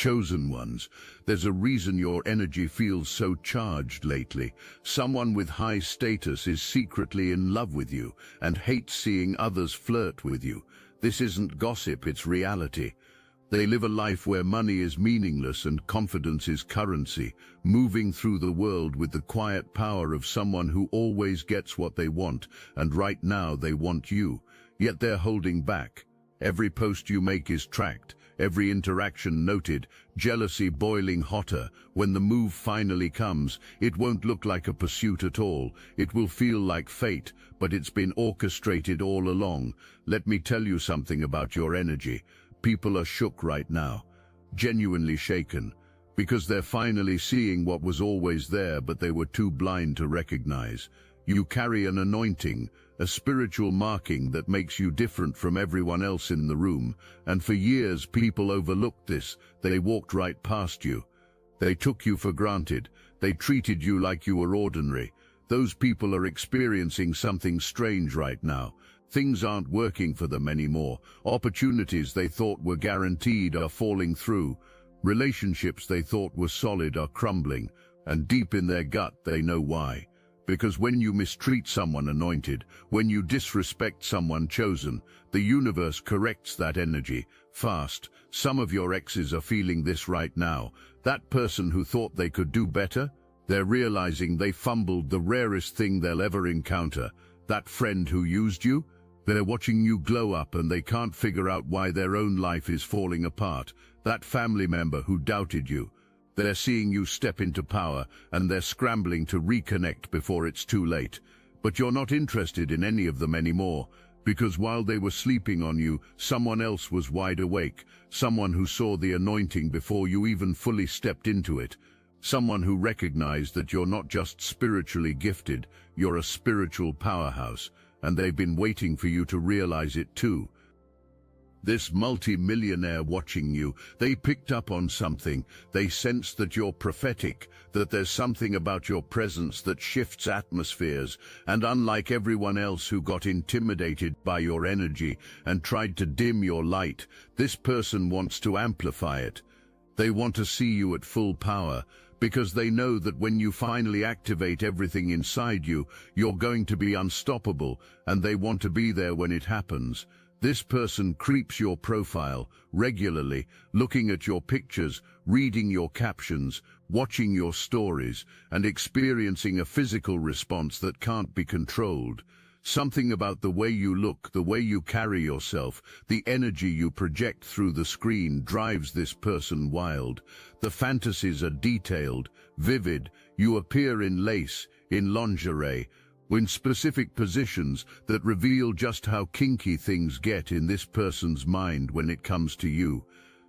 Chosen ones, there's a reason your energy feels so charged lately. Someone with high status is secretly in love with you and hates seeing others flirt with you. This isn't gossip, it's reality. They live a life where money is meaningless and confidence is currency, moving through the world with the quiet power of someone who always gets what they want, and right now they want you. Yet they're holding back. Every post you make is tracked, every interaction noted, jealousy boiling hotter. When the move finally comes, it won't look like a pursuit at all. It will feel like fate, but it's been orchestrated all along. Let me tell you something about your energy. People are shook right now, genuinely shaken, because they're finally seeing what was always there but they were too blind to recognize. You carry an anointing, a spiritual marking that makes you different from everyone else in the room, and for years people overlooked this. They walked right past you. They took you for granted. They treated you like you were ordinary. Those people are experiencing something strange right now. Things aren't working for them anymore. Opportunities they thought were guaranteed are falling through. Relationships they thought were solid are crumbling, and deep in their gut they know why. Because when you mistreat someone anointed, when you disrespect someone chosen, the universe corrects that energy, fast. Some of your exes are feeling this right now. That person who thought they could do better, they're realizing they fumbled the rarest thing they'll ever encounter. That friend who used you, they're watching you glow up and they can't figure out why their own life is falling apart. That family member who doubted you, they're seeing you step into power and they're scrambling to reconnect before it's too late. But you're not interested in any of them anymore, because while they were sleeping on you, someone else was wide awake, someone who saw the anointing before you even fully stepped into it, someone who recognized that you're not just spiritually gifted, you're a spiritual powerhouse, and they've been waiting for you to realize it too. This multi-millionaire watching you, they picked up on something. They sensed that you're prophetic, that there's something about your presence that shifts atmospheres, and unlike everyone else who got intimidated by your energy and tried to dim your light, this person wants to amplify it. They want to see you at full power, because they know that when you finally activate everything inside you, you're going to be unstoppable, and they want to be there when it happens. This person creeps your profile regularly, looking at your pictures, reading your captions, watching your stories, and experiencing a physical response that can't be controlled. Something about the way you look, the way you carry yourself, the energy you project through the screen drives this person wild. The fantasies are detailed, vivid. You appear in lace, in lingerie, in specific positions that reveal just how kinky things get in this person's mind when it comes to you.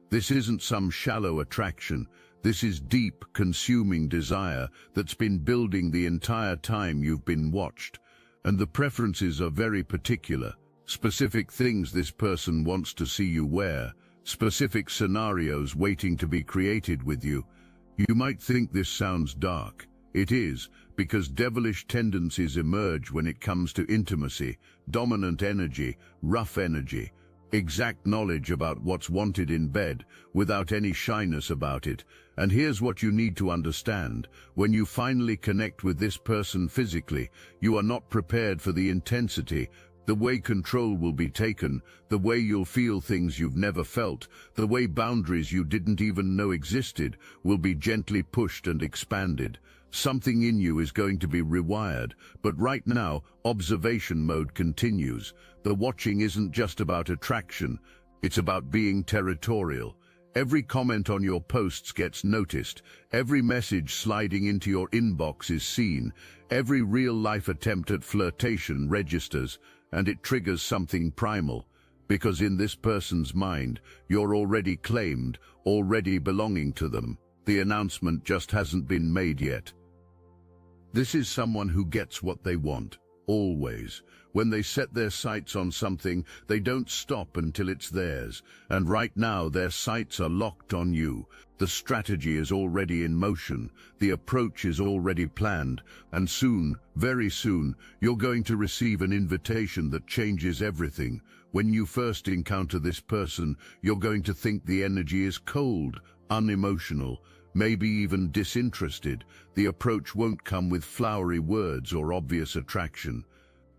This isn't some shallow attraction. This is deep, consuming desire that's been building the entire time you've been watched. And the preferences are very particular. Specific things this person wants to see you wear, specific scenarios waiting to be created with you. You might think this sounds dark. It is, because devilish tendencies emerge when it comes to intimacy, dominant energy, rough energy, exact knowledge about what's wanted in bed, without any shyness about it. And here's what you need to understand. When you finally connect with this person physically, you are not prepared for the intensity, the way control will be taken, the way you'll feel things you've never felt, the way boundaries you didn't even know existed will be gently pushed and expanded. Something in you is going to be rewired, but right now, observation mode continues. The watching isn't just about attraction, it's about being territorial. Every comment on your posts gets noticed, every message sliding into your inbox is seen, every real-life attempt at flirtation registers, and it triggers something primal. Because in this person's mind, you're already claimed, already belonging to them. The announcement just hasn't been made yet. This is someone who gets what they want, always. When they set their sights on something, they don't stop until it's theirs. And right now, their sights are locked on you. The strategy is already in motion. The approach is already planned. And soon, very soon, you're going to receive an invitation that changes everything. When you first encounter this person, you're going to think the energy is cold, unemotional, maybe even disinterested. The approach won't come with flowery words or obvious attraction.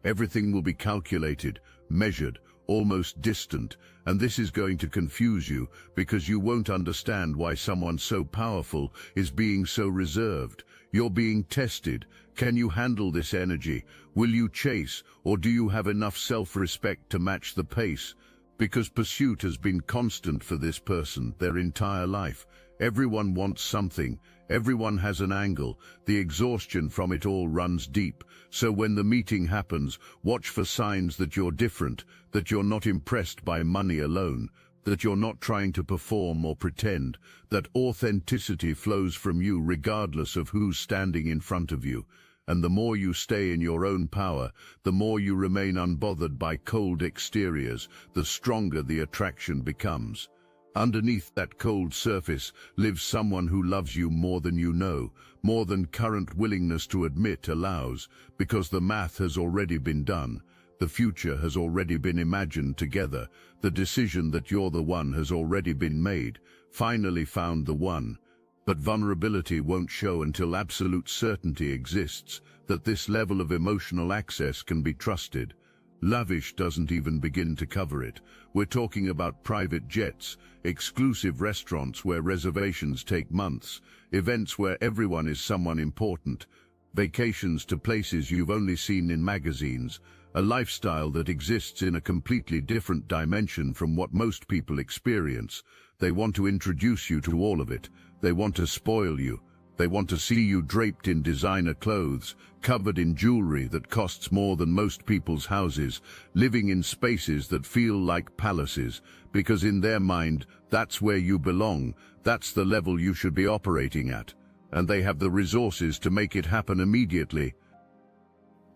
Everything will be calculated, measured, almost distant, and this is going to confuse you because you won't understand why someone so powerful is being so reserved. You're being tested. Can you handle this energy? Will you chase, or do you have enough self-respect to match the pace? Because pursuit has been constant for this person their entire life. Everyone wants something. Everyone has an angle. The exhaustion from it all runs deep. So when the meeting happens, watch for signs that you're different, that you're not impressed by money alone, that you're not trying to perform or pretend, that authenticity flows from you regardless of who's standing in front of you. And the more you stay in your own power, the more you remain unbothered by cold exteriors, the stronger the attraction becomes. Underneath that cold surface lives someone who loves you more than you know, more than current willingness to admit allows, because the math has already been done. The future has already been imagined together. The decision that you're the one has already been made. Finally found the one. But vulnerability won't show until absolute certainty exists that this level of emotional access can be trusted. Lavish doesn't even begin to cover it. We're talking about private jets, exclusive restaurants where reservations take months, events where everyone is someone important, vacations to places you've only seen in magazines, a lifestyle that exists in a completely different dimension from what most people experience. They want to introduce you to all of it. They want to spoil you. They want to see you draped in designer clothes, covered in jewelry that costs more than most people's houses, living in spaces that feel like palaces, because in their mind, that's where you belong, that's the level you should be operating at, and they have the resources to make it happen immediately.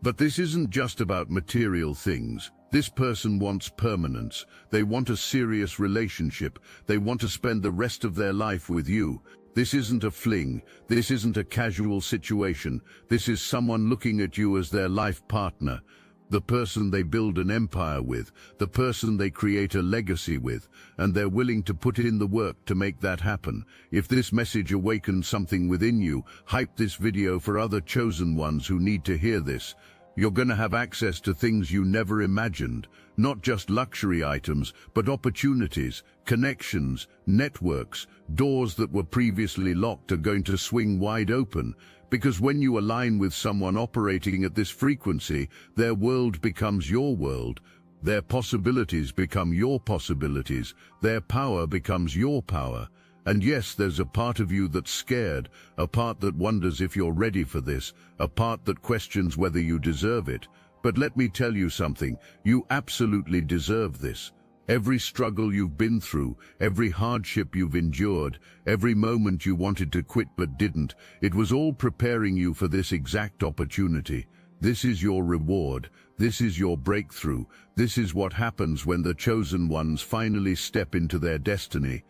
But this isn't just about material things. This person wants permanence. They want a serious relationship. They want to spend the rest of their life with you. This isn't a fling. This isn't a casual situation. This is someone looking at you as their life partner, the person they build an empire with, the person they create a legacy with, and they're willing to put in the work to make that happen. If this message awakens something within you, hype this video for other chosen ones who need to hear this. You're going to have access to things you never imagined, not just luxury items, but opportunities, connections, networks. Doors that were previously locked are going to swing wide open, because when you align with someone operating at this frequency, their world becomes your world. Their possibilities become your possibilities. Their power becomes your power. And yes, there's a part of you that's scared, a part that wonders if you're ready for this, a part that questions whether you deserve it. But let me tell you something, you absolutely deserve this. Every struggle you've been through, every hardship you've endured, every moment you wanted to quit but didn't, it was all preparing you for this exact opportunity. This is your reward. This is your breakthrough. This is what happens when the chosen ones finally step into their destiny.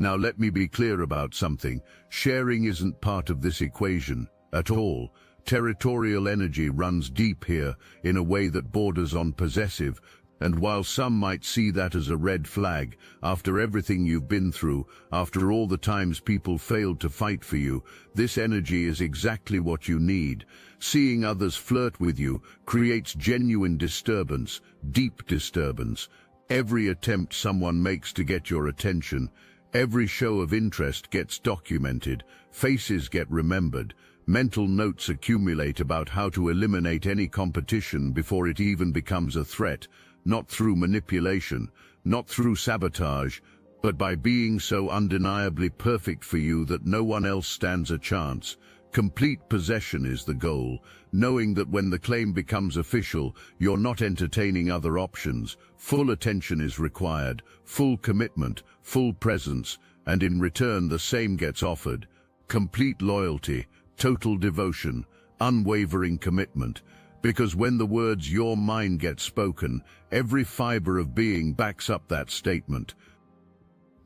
Now let me be clear about something. Sharing isn't part of this equation at all. Territorial energy runs deep here in a way that borders on possessive, and while some might see that as a red flag, after everything you've been through, after all the times people failed to fight for you, this energy is exactly what you need. Seeing others flirt with you creates genuine disturbance, deep disturbance. Every attempt someone makes to get your attention, every show of interest gets documented, faces get remembered, mental notes accumulate about how to eliminate any competition before it even becomes a threat, not through manipulation, not through sabotage, but by being so undeniably perfect for you that no one else stands a chance. Complete possession is the goal, knowing that when the claim becomes official, you're not entertaining other options. Full attention is required, full commitment, full presence, and in return the same gets offered. Complete loyalty, total devotion, unwavering commitment. Because when the words "your mind" get spoken, every fiber of being backs up that statement.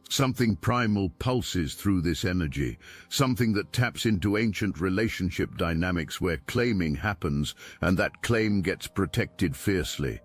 Something primal pulses through this energy, something that taps into ancient relationship dynamics where claiming happens and that claim gets protected fiercely.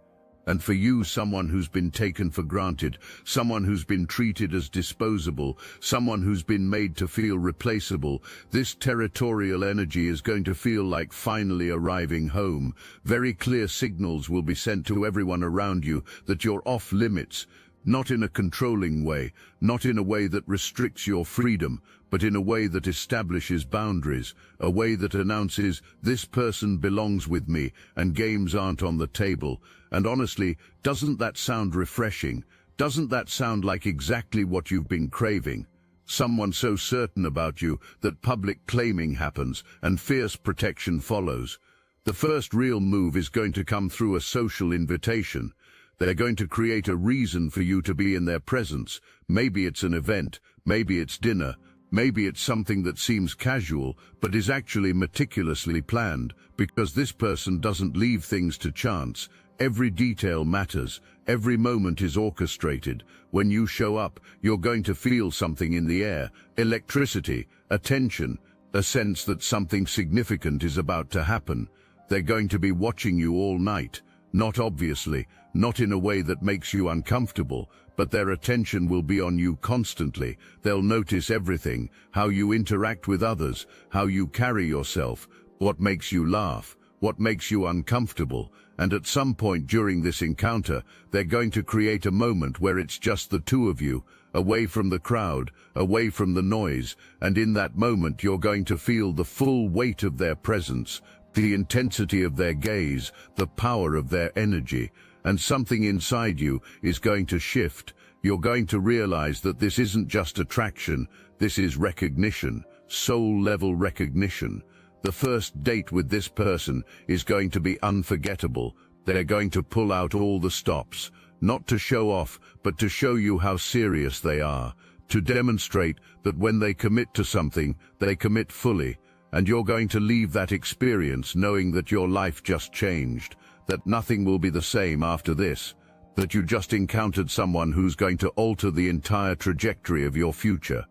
And for you, someone who's been taken for granted, someone who's been treated as disposable, someone who's been made to feel replaceable, this territorial energy is going to feel like finally arriving home. Very clear signals will be sent to everyone around you that you're off limits, not in a controlling way, not in a way that restricts your freedom, but in a way that establishes boundaries, a way that announces, this person belongs with me and games aren't on the table. And honestly, doesn't that sound refreshing? Doesn't that sound like exactly what you've been craving? Someone so certain about you that public claiming happens and fierce protection follows. The first real move is going to come through a social invitation. They're going to create a reason for you to be in their presence. Maybe it's an event, maybe it's dinner, maybe it's something that seems casual but is actually meticulously planned, because this person doesn't leave things to chance. Every detail matters, every moment is orchestrated. When you show up, you're going to feel something in the air, electricity, a tension, a sense that something significant is about to happen. They're going to be watching you all night, not obviously, not in a way that makes you uncomfortable, but their attention will be on you constantly. They'll notice everything, how you interact with others, how you carry yourself, what makes you laugh, what makes you uncomfortable. And at some point during this encounter, they're going to create a moment where it's just the two of you, away from the crowd, away from the noise, and in that moment you're going to feel the full weight of their presence, the intensity of their gaze, the power of their energy, and something inside you is going to shift. You're going to realize that this isn't just attraction, this is recognition, soul-level recognition. The first date with this person is going to be unforgettable. They're going to pull out all the stops, not to show off, but to show you how serious they are, to demonstrate that when they commit to something, they commit fully. And you're going to leave that experience knowing that your life just changed, that nothing will be the same after this, that you just encountered someone who's going to alter the entire trajectory of your future.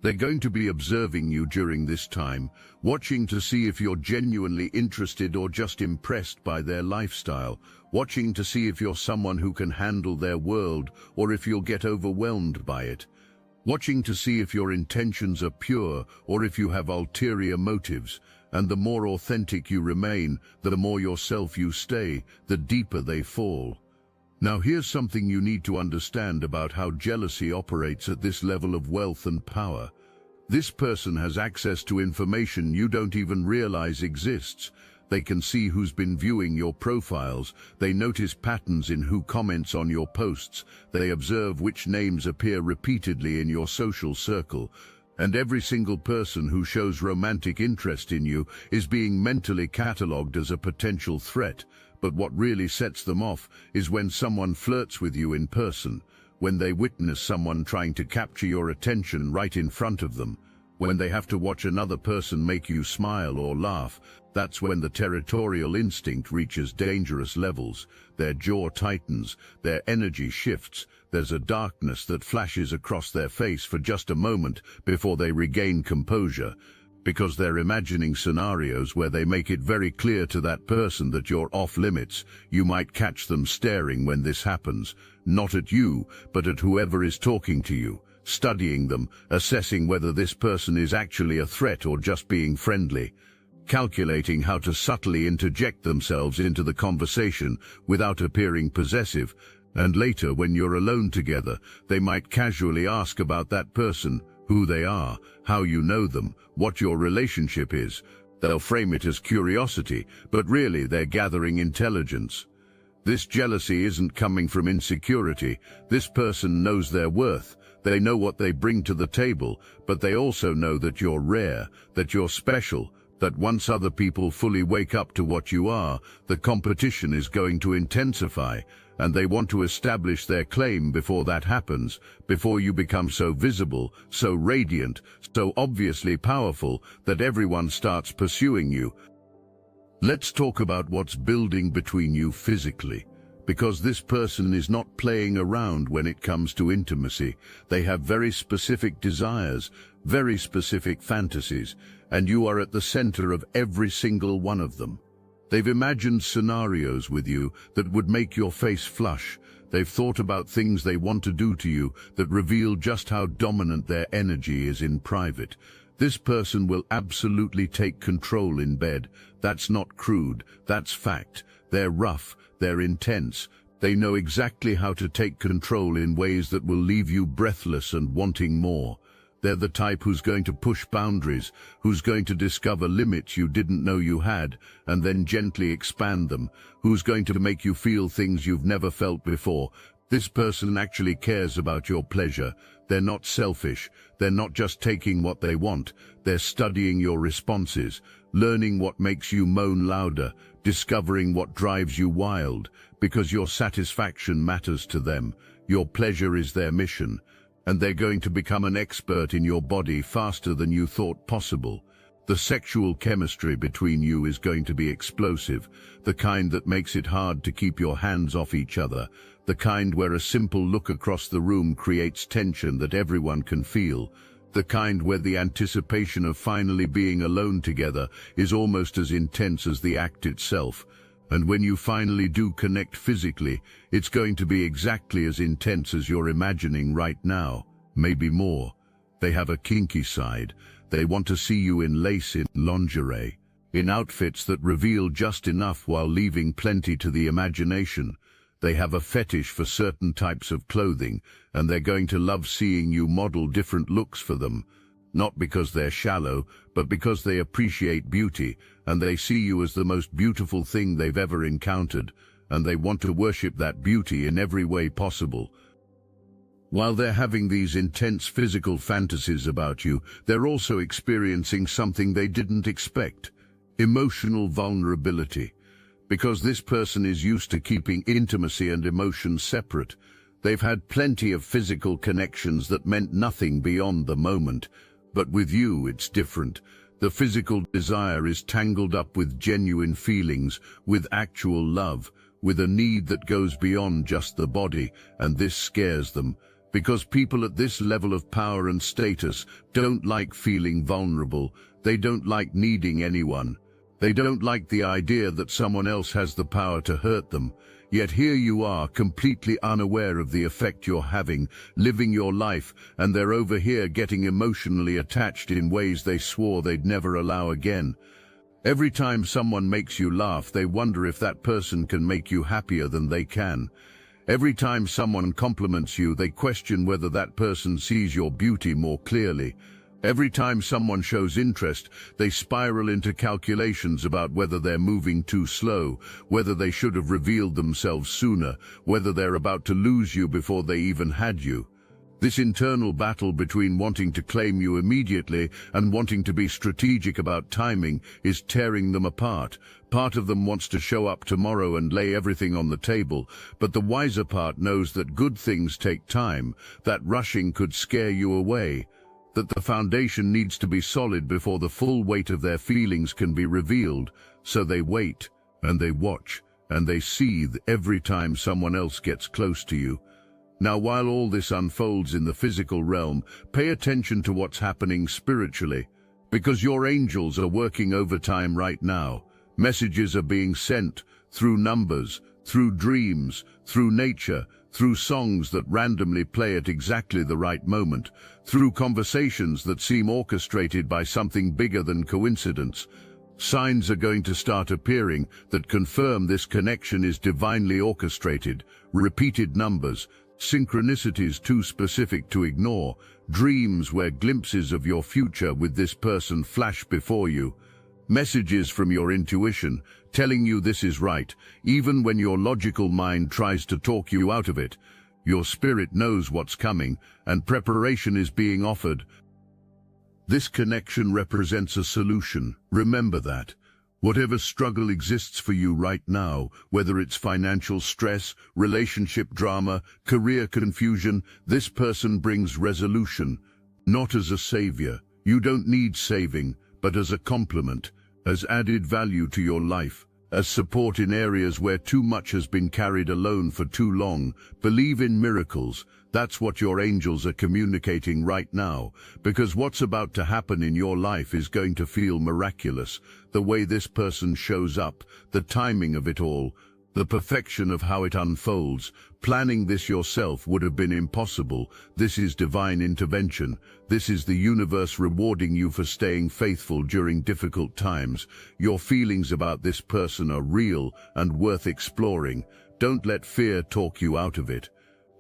They're going to be observing you during this time, watching to see if you're genuinely interested or just impressed by their lifestyle, watching to see if you're someone who can handle their world or if you'll get overwhelmed by it, watching to see if your intentions are pure or if you have ulterior motives. And the more authentic you remain, the more yourself you stay, the deeper they fall. Now here's something you need to understand about how jealousy operates at this level of wealth and power. This person has access to information you don't even realize exists. They can see who's been viewing your profiles, they notice patterns in who comments on your posts, they observe which names appear repeatedly in your social circle. And every single person who shows romantic interest in you is being mentally catalogued as a potential threat. But what really sets them off is when someone flirts with you in person, when they witness someone trying to capture your attention right in front of them, when they have to watch another person make you smile or laugh. That's when the territorial instinct reaches dangerous levels. Their jaw tightens, their energy shifts, there's a darkness that flashes across their face for just a moment before they regain composure, because they're imagining scenarios where they make it very clear to that person that you're off limits. You might catch them staring when this happens, not at you, but at whoever is talking to you, studying them, assessing whether this person is actually a threat or just being friendly, calculating how to subtly interject themselves into the conversation without appearing possessive. And later, when you're alone together, they might casually ask about that person, who they are, how you know them, what your relationship is. They'll frame it as curiosity, but really they're gathering intelligence. This jealousy isn't coming from insecurity. This person knows their worth. They know what they bring to the table, but they also know that you're rare, that you're special, that once other people fully wake up to what you are, the competition is going to intensify, and they want to establish their claim before that happens, before you become so visible, so radiant, so obviously powerful that everyone starts pursuing you. Let's talk about what's building between you physically, because this person is not playing around when it comes to intimacy. They have very specific desires, very specific fantasies, and you are at the center of every single one of them. They've imagined scenarios with you that would make your face flush. They've thought about things they want to do to you that reveal just how dominant their energy is in private. This person will absolutely take control in bed. That's not crude, that's fact. They're rough, they're intense. They know exactly how to take control in ways that will leave you breathless and wanting more. They're the type who's going to push boundaries, who's going to discover limits you didn't know you had, and then gently expand them, who's going to make you feel things you've never felt before. This person actually cares about your pleasure. They're not selfish. They're not just taking what they want. They're studying your responses, learning what makes you moan louder, discovering what drives you wild, because your satisfaction matters to them. Your pleasure is their mission. And they're going to become an expert in your body faster than you thought possible. The sexual chemistry between you is going to be explosive, the kind that makes it hard to keep your hands off each other, the kind where a simple look across the room creates tension that everyone can feel, the kind where the anticipation of finally being alone together is almost as intense as the act itself. And when you finally do connect physically, it's going to be exactly as intense as you're imagining right now, maybe more. They have a kinky side. They want to see you in lace, in lingerie, in outfits that reveal just enough while leaving plenty to the imagination. They have a fetish for certain types of clothing, and they're going to love seeing you model different looks for them. Not because they're shallow, but because they appreciate beauty, and they see you as the most beautiful thing they've ever encountered, and they want to worship that beauty in every way possible. While they're having these intense physical fantasies about you, they're also experiencing something they didn't expect: emotional vulnerability. Because this person is used to keeping intimacy and emotion separate, they've had plenty of physical connections that meant nothing beyond the moment. But with you, it's different. The physical desire is tangled up with genuine feelings, with actual love, with a need that goes beyond just the body, and this scares them. Because people at this level of power and status don't like feeling vulnerable. They don't like needing anyone. They don't like the idea that someone else has the power to hurt them. Yet here you are, completely unaware of the effect you're having, living your life, and they're over here getting emotionally attached in ways they swore they'd never allow again. Every time someone makes you laugh, they wonder if that person can make you happier than they can. Every time someone compliments you, they question whether that person sees your beauty more clearly. Every time someone shows interest, they spiral into calculations about whether they're moving too slow, whether they should have revealed themselves sooner, whether they're about to lose you before they even had you. This internal battle between wanting to claim you immediately and wanting to be strategic about timing is tearing them apart. Part of them wants to show up tomorrow and lay everything on the table, but the wiser part knows that good things take time, that rushing could scare you away, that the foundation needs to be solid before the full weight of their feelings can be revealed. So they wait, and they watch, and they seethe every time someone else gets close to you. Now, while all this unfolds in the physical realm, pay attention to what's happening spiritually, because your angels are working overtime right now. Messages are being sent through numbers, through dreams, through nature, through songs that randomly play at exactly the right moment, through conversations that seem orchestrated by something bigger than coincidence. Signs are going to start appearing that confirm this connection is divinely orchestrated. Repeated numbers, synchronicities too specific to ignore, dreams where glimpses of your future with this person flash before you. Messages from your intuition telling you this is right, even when your logical mind tries to talk you out of it. Your spirit knows what's coming, and preparation is being offered. This connection represents a solution. Remember that. Whatever struggle exists for you right now, whether it's financial stress, relationship drama, career confusion, this person brings resolution. Not as a savior. You don't need saving, but as a complement, as added value to your life. as support in areas where too much has been carried alone for too long. Believe in miracles. That's what your angels are communicating right now, because what's about to happen in your life is going to feel miraculous. The way this person shows up, the timing of it all, the perfection of how it unfolds. Planning this yourself would have been impossible. This is divine intervention. This is the universe rewarding you for staying faithful during difficult times. Your feelings about this person are real and worth exploring. Don't let fear talk you out of it.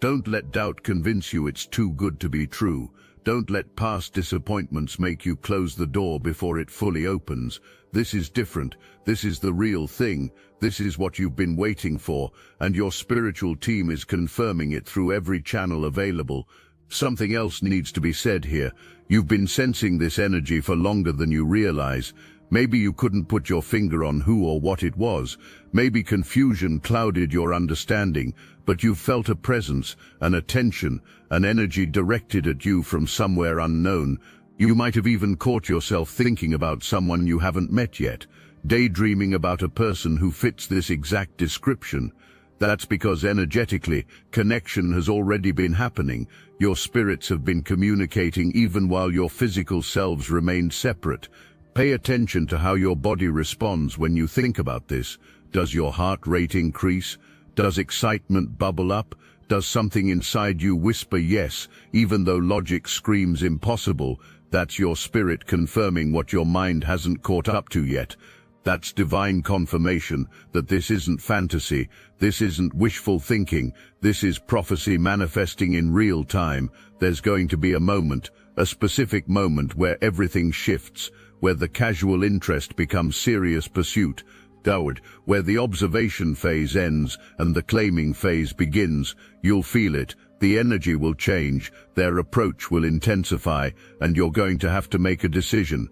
Don't let doubt convince you it's too good to be true. Don't let past disappointments make you close the door before it fully opens. This is different. This is the real thing. This is what you've been waiting for, and your spiritual team is confirming it through every channel available. Something else needs to be said here. You've been sensing this energy for longer than you realize. Maybe you couldn't put your finger on who or what it was. Maybe confusion clouded your understanding, but you felt a presence, an attention, an energy directed at you from somewhere unknown. You might have even caught yourself thinking about someone you haven't met yet, daydreaming about a person who fits this exact description. That's because energetically, connection has already been happening. Your spirits have been communicating even while your physical selves remained separate. Pay attention to how your body responds when you think about this. Does your heart rate increase? Does excitement bubble up? Does something inside you whisper yes, even though logic screams impossible? That's your spirit confirming what your mind hasn't caught up to yet. That's divine confirmation that this isn't fantasy, this isn't wishful thinking, this is prophecy manifesting in real time. There's going to be a moment, a specific moment where everything shifts, where the casual interest becomes serious pursuit, where the observation phase ends and the claiming phase begins. You'll feel it. The energy will change, their approach will intensify, and you're going to have to make a decision.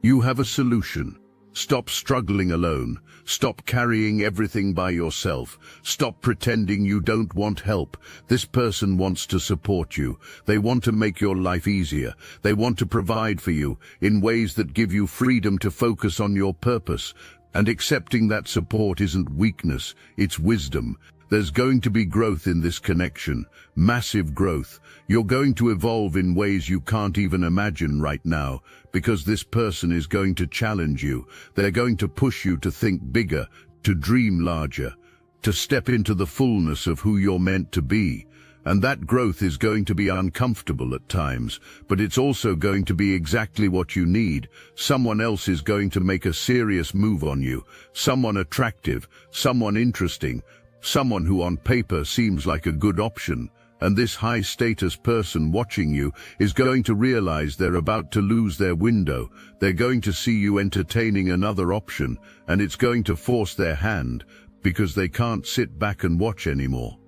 You have a solution. Stop struggling alone. Stop carrying everything by yourself. Stop pretending you don't want help. This person wants to support you. They want to make your life easier. They want to provide for you in ways that give you freedom to focus on your purpose. And accepting that support isn't weakness, it's wisdom. There's going to be growth in this connection, massive growth. You're going to evolve in ways you can't even imagine right now, because this person is going to challenge you. They're going to push you to think bigger, to dream larger, to step into the fullness of who you're meant to be. And that growth is going to be uncomfortable at times, but it's also going to be exactly what you need. Someone else is going to make a serious move on you, someone attractive, someone interesting, someone who on paper seems like a good option. And this high-status person watching you is going to realize they're about to lose their window. They're going to see you entertaining another option, and it's going to force their hand, because they can't sit back and watch anymore.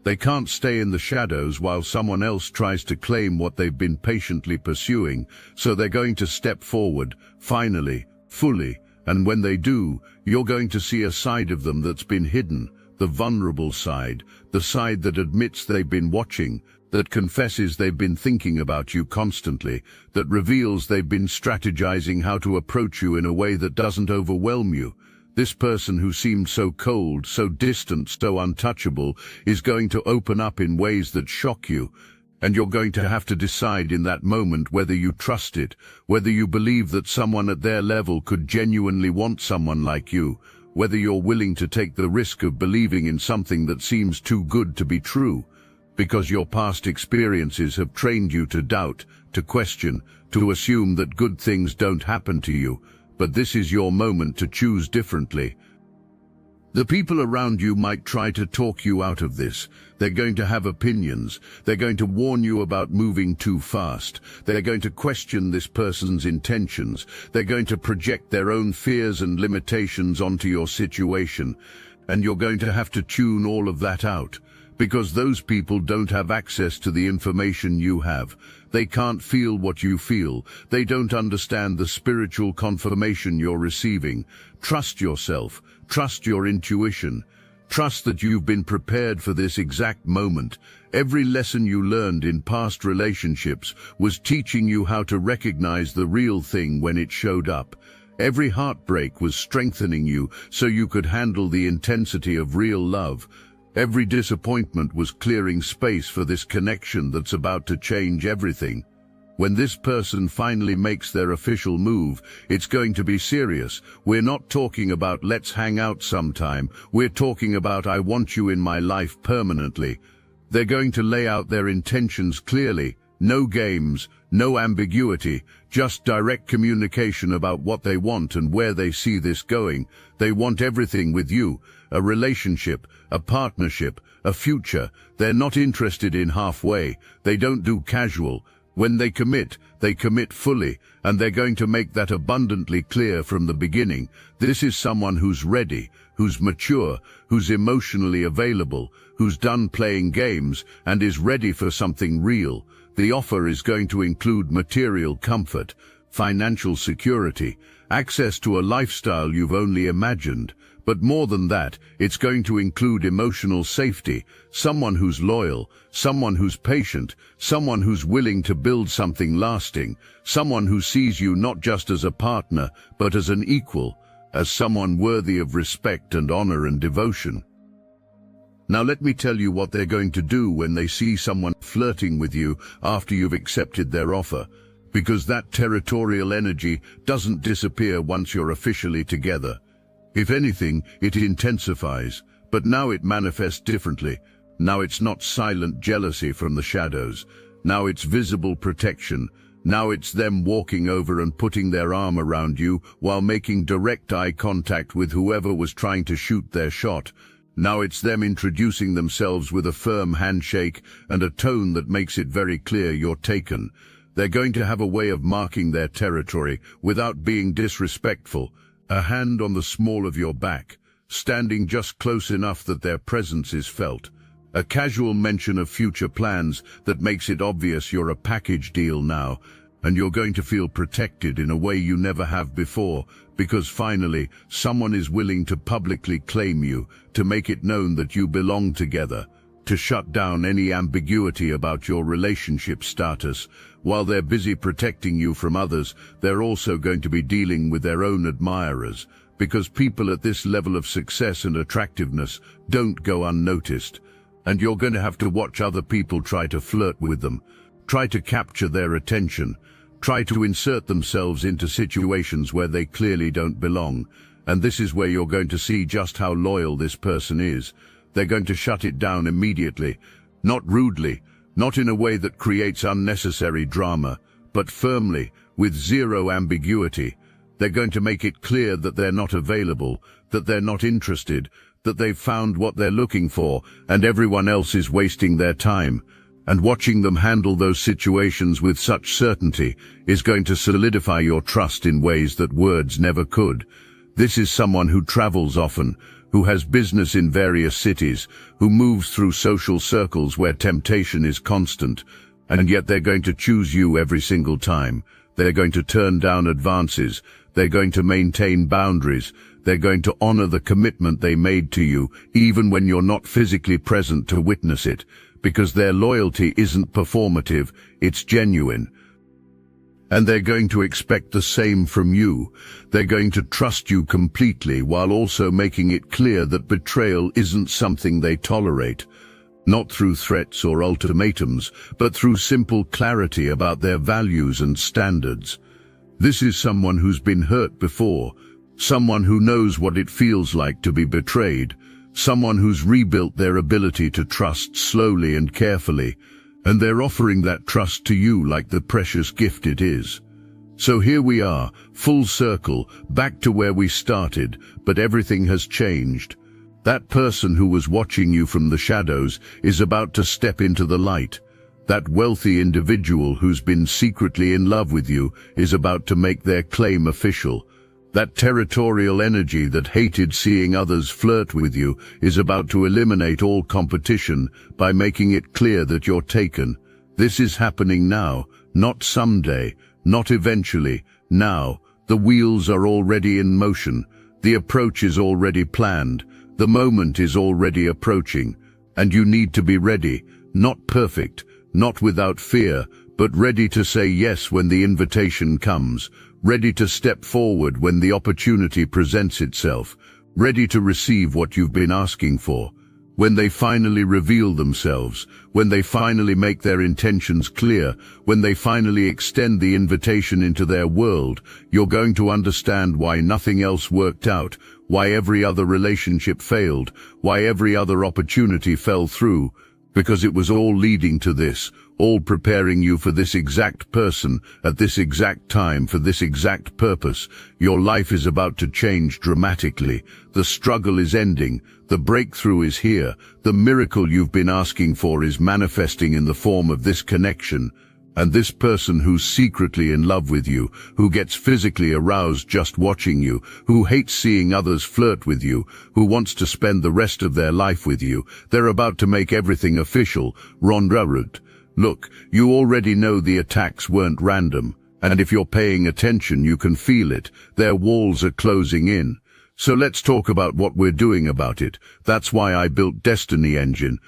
They can't stay in the shadows while someone else tries to claim what they've been patiently pursuing, so they're going to step forward, finally, fully, and when they do, you're going to see a side of them that's been hidden, the vulnerable side, the side that admits they've been watching, that confesses they've been thinking about you constantly, that reveals they've been strategizing how to approach you in a way that doesn't overwhelm you. This person who seemed so cold, so distant, so untouchable, is going to open up in ways that shock you, and you're going to have to decide in that moment whether you trust it, whether you believe that someone at their level could genuinely want someone like you, whether you're willing to take the risk of believing in something that seems too good to be true, because your past experiences have trained you to doubt, to question, to assume that good things don't happen to you. But this is your moment to choose differently. The people around you might try to talk you out of this. They're going to have opinions. They're going to warn you about moving too fast. They're going to question this person's intentions. They're going to project their own fears and limitations onto your situation. And you're going to have to tune all of that out, because those people don't have access to the information you have. They can't feel what you feel. They don't understand the spiritual confirmation you're receiving. Trust yourself. Trust your intuition. Trust that you've been prepared for this exact moment. Every lesson you learned in past relationships was teaching you how to recognize the real thing when it showed up. Every heartbreak was strengthening you so you could handle the intensity of real love. Every disappointment was clearing space for this connection that's about to change everything. When this person finally makes their official move, it's going to be serious. We're not talking about let's hang out sometime. We're talking about I want you in my life permanently. They're going to lay out their intentions clearly. No games, no ambiguity, just direct communication about what they want and where they see this going. They want everything with you, a relationship, a partnership, a future. They're not interested in halfway. They don't do casual. When they commit fully, and they're going to make that abundantly clear from the beginning. This is someone who's ready, who's mature, who's emotionally available, who's done playing games, and is ready for something real. The offer is going to include material comfort, financial security, access to a lifestyle you've only imagined. But more than that, it's going to include emotional safety, someone who's loyal, someone who's patient, someone who's willing to build something lasting, someone who sees you not just as a partner, but as an equal, as someone worthy of respect and honor and devotion. Now let me tell you what they're going to do when they see someone flirting with you after you've accepted their offer, because that territorial energy doesn't disappear once you're officially together. If anything, it intensifies, but now it manifests differently. Now it's not silent jealousy from the shadows. Now it's visible protection. Now it's them walking over and putting their arm around you while making direct eye contact with whoever was trying to shoot their shot. Now it's them introducing themselves with a firm handshake and a tone that makes it very clear you're taken. They're going to have a way of marking their territory without being disrespectful. A hand on the small of your back, standing just close enough that their presence is felt. A casual mention of future plans that makes it obvious you're a package deal now, and you're going to feel protected in a way you never have before, because finally, someone is willing to publicly claim you, to make it known that you belong together, to shut down any ambiguity about your relationship status. While they're busy protecting you from others, they're also going to be dealing with their own admirers, because people at this level of success and attractiveness don't go unnoticed. And you're going to have to watch other people try to flirt with them, try to capture their attention, try to insert themselves into situations where they clearly don't belong. And this is where you're going to see just how loyal this person is. They're going to shut it down immediately, not rudely, not in a way that creates unnecessary drama, but firmly, with zero ambiguity. They're going to make it clear that they're not available, that they're not interested, that they've found what they're looking for, and everyone else is wasting their time. And watching them handle those situations with such certainty is going to solidify your trust in ways that words never could. This is someone who travels often, who has business in various cities, who moves through social circles where temptation is constant, and yet they're going to choose you every single time. They're going to turn down advances. They're going to maintain boundaries. They're going to honor the commitment they made to you, even when you're not physically present to witness it, because their loyalty isn't performative, it's genuine. And they're going to expect the same from you. They're going to trust you completely while also making it clear that betrayal isn't something they tolerate. Not through threats or ultimatums, but through simple clarity about their values and standards. This is someone who's been hurt before, someone who knows what it feels like to be betrayed, someone who's rebuilt their ability to trust slowly and carefully, and they're offering that trust to you like the precious gift it is. So here we are, full circle, back to where we started, but everything has changed. That person who was watching you from the shadows is about to step into the light. That wealthy individual who's been secretly in love with you is about to make their claim official. That territorial energy that hated seeing others flirt with you is about to eliminate all competition by making it clear that you're taken. This is happening now, not someday, not eventually. Now, the wheels are already in motion. The approach is already planned. The moment is already approaching. And you need to be ready, not perfect, not without fear, but ready to say yes when the invitation comes, ready to step forward when the opportunity presents itself, ready to receive what you've been asking for. When they finally reveal themselves, when they finally make their intentions clear, when they finally extend the invitation into their world, you're going to understand why nothing else worked out, why every other relationship failed, why every other opportunity fell through, because it was all leading to this, all preparing you for this exact person, at this exact time, for this exact purpose. Your life is about to change dramatically. The struggle is ending. The breakthrough is here. The miracle you've been asking for is manifesting in the form of this connection. And this person who's secretly in love with you, who gets physically aroused just watching you, who hates seeing others flirt with you, who wants to spend the rest of their life with you, they're about to make everything official. Rondrarud. Look, you already know the attacks weren't random, and if you're paying attention you can feel it. Their walls are closing in. So let's talk about what we're doing about it. That's why I built Destiny Engine.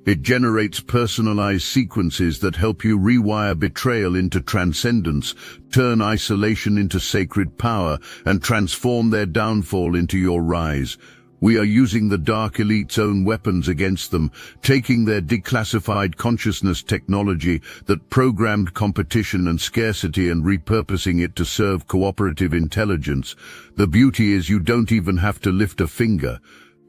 It generates personalized sequences that help you rewire betrayal into transcendence, turn isolation into sacred power, and transform their downfall into your rise. We are using the Dark Elite's own weapons against them, taking their declassified consciousness technology that programmed competition and scarcity and repurposing it to serve cooperative intelligence. The beauty is you don't even have to lift a finger.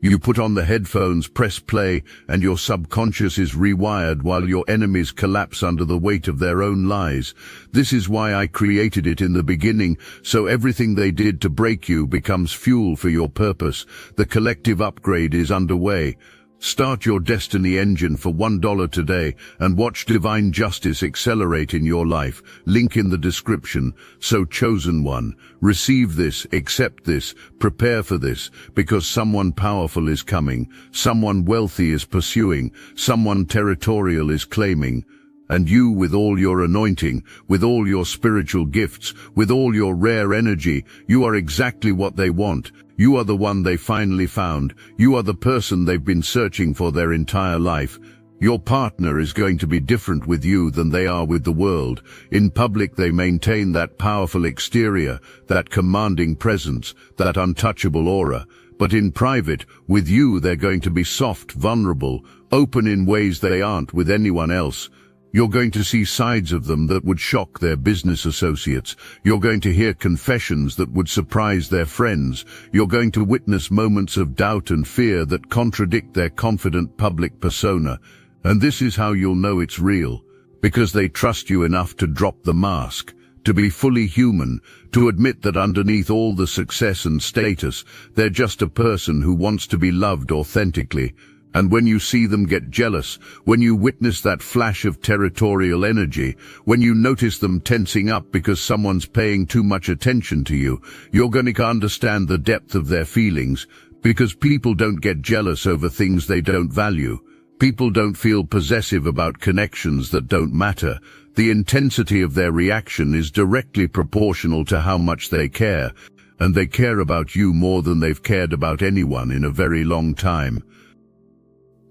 You put on the headphones, press play, and your subconscious is rewired while your enemies collapse under the weight of their own lies. This is why I created it in the beginning, so everything they did to break you becomes fuel for your purpose. The collective upgrade is underway. Start your Destiny Engine for $1 today and watch divine justice accelerate in your life. Link in the description. So chosen one, receive this, accept this, prepare for this, because someone powerful is coming, someone wealthy is pursuing, someone territorial is claiming. And you, with all your anointing, with all your spiritual gifts, with all your rare energy, you are exactly what they want. You are the one they finally found. You are the person they've been searching for their entire life. Your partner is going to be different with you than they are with the world. In public they maintain that powerful exterior, that commanding presence, that untouchable aura. But in private, with you they're going to be soft, vulnerable, open in ways they aren't with anyone else. You're going to see sides of them that would shock their business associates. You're going to hear confessions that would surprise their friends. You're going to witness moments of doubt and fear that contradict their confident public persona. And this is how you'll know it's real, because they trust you enough to drop the mask, to be fully human, to admit that underneath all the success and status, they're just a person who wants to be loved authentically. And when you see them get jealous, when you witness that flash of territorial energy, when you notice them tensing up because someone's paying too much attention to you, you're going to understand the depth of their feelings, because people don't get jealous over things they don't value. People don't feel possessive about connections that don't matter. The intensity of their reaction is directly proportional to how much they care, and they care about you more than they've cared about anyone in a very long time.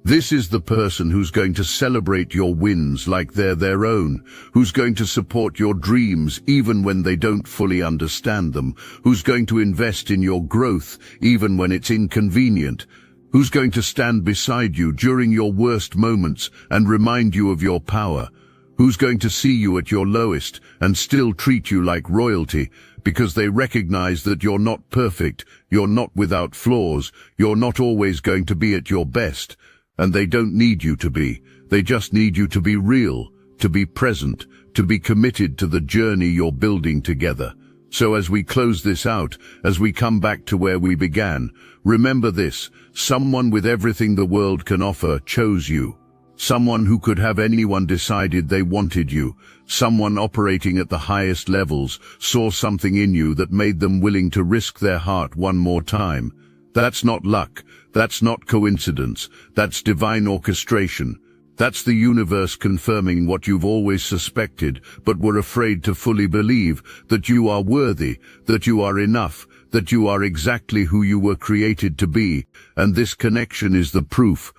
This is the person who's going to celebrate your wins like they're their own, who's going to support your dreams even when they don't fully understand them, who's going to invest in your growth even when it's inconvenient, who's going to stand beside you during your worst moments and remind you of your power, who's going to see you at your lowest and still treat you like royalty, because they recognize that you're not perfect, you're not without flaws, you're not always going to be at your best. And they don't need you to be. They just need you to be real, to be present, to be committed to the journey you're building together. So as we close this out, as we come back to where we began, remember this: someone with everything the world can offer chose you. Someone who could have anyone decided they wanted you. Someone operating at the highest levels saw something in you that made them willing to risk their heart one more time. That's not luck. That's not coincidence. That's divine orchestration. That's the universe confirming what you've always suspected, but were afraid to fully believe: that you are worthy, that you are enough, that you are exactly who you were created to be. And this connection is the proof.